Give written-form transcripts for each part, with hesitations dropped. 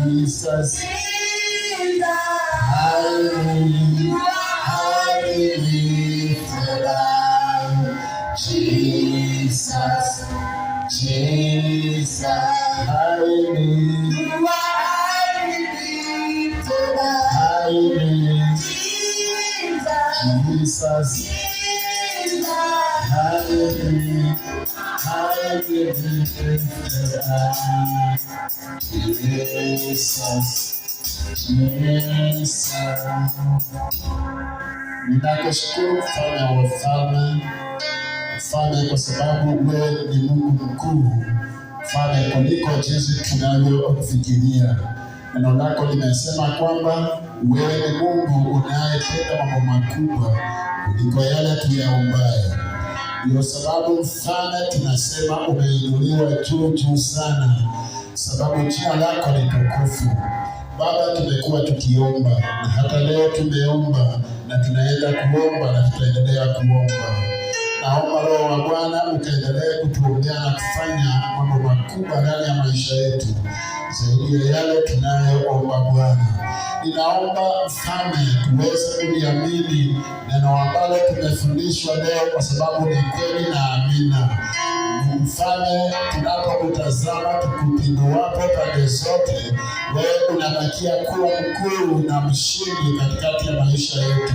Jesus, highly lifted up. Jesus, Jesus, highly lifted up. Jesus, highly lifted up. Jesus, Jesus. Ninakushukuru mfalme wa wafalme, mfalme kwa sababu wewe ni Mungu mkuu, mfalme kuliko jinsi tunavyofikiria. Neno lako linasema kwamba wewe ni Mungu unayetenda mambo makubwa kuliko yale tuyaombayo. Ndio sababu mfalme tunasema umeinuliwa juu sana, sababu jina lako ni tukufu. Baba, tumekuwa tukiomba na hata leo tumeomba na tunaenda kuomba na tutaendelea kuomba. Naomba Roho wa Bwana ukaendelee kutuombea na kufanya mambo makubwa ndani ya maisha yetu zaidi ya yale tunayoomba Bwana. Ninaomba mfalme tuweze kuliamini neno ambalo tumefundishwa leo, kwa sababu ni kweli na amina. Mfalme, tunapokutazama tukupinduapo pande zote, wewe unabakia kuwa mkuu na mshindi katikati ya maisha yetu,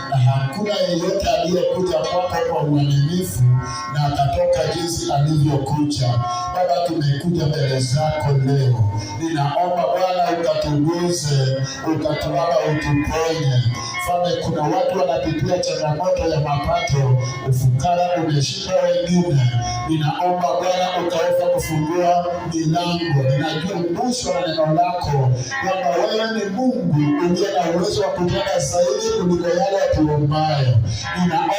na hakuna yeyote aliyekuja kwako kwa uaminifu na akatoka jinsi alivyokuja. Baba, tumekuja mbele zako leo. Ninaomba Bwana ukatuguze, ukatuaba, utuponye. Mfalme, kuna watu wanapitia changamoto ya mapato, ufukara umeshika wengine. Ninaomba Bwana ukaweza kufungua milango. Ninajua mwisho wa neno lako kwamba wewe ni Mungu uliye na uwezo wa kutenda zaidi kuliko yale tuombayo. Ninaomba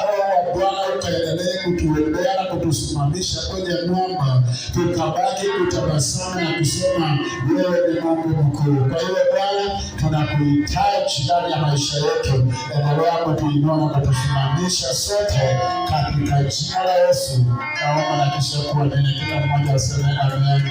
Roho wa Bwana ukaendelee kutuombea na kutusimamisha kwenye mwamba, tukabaki kutabasamu na kusema wewe ni Mungu mkuu. Kwa hiyo Bwana, tunakuhitaji ndani ya maisha yetu. Endelea kutuinua na kutusimamisha sote katika jina la Yesu. Naomba na kisha kuwa nene, kila mmoja aseme amen.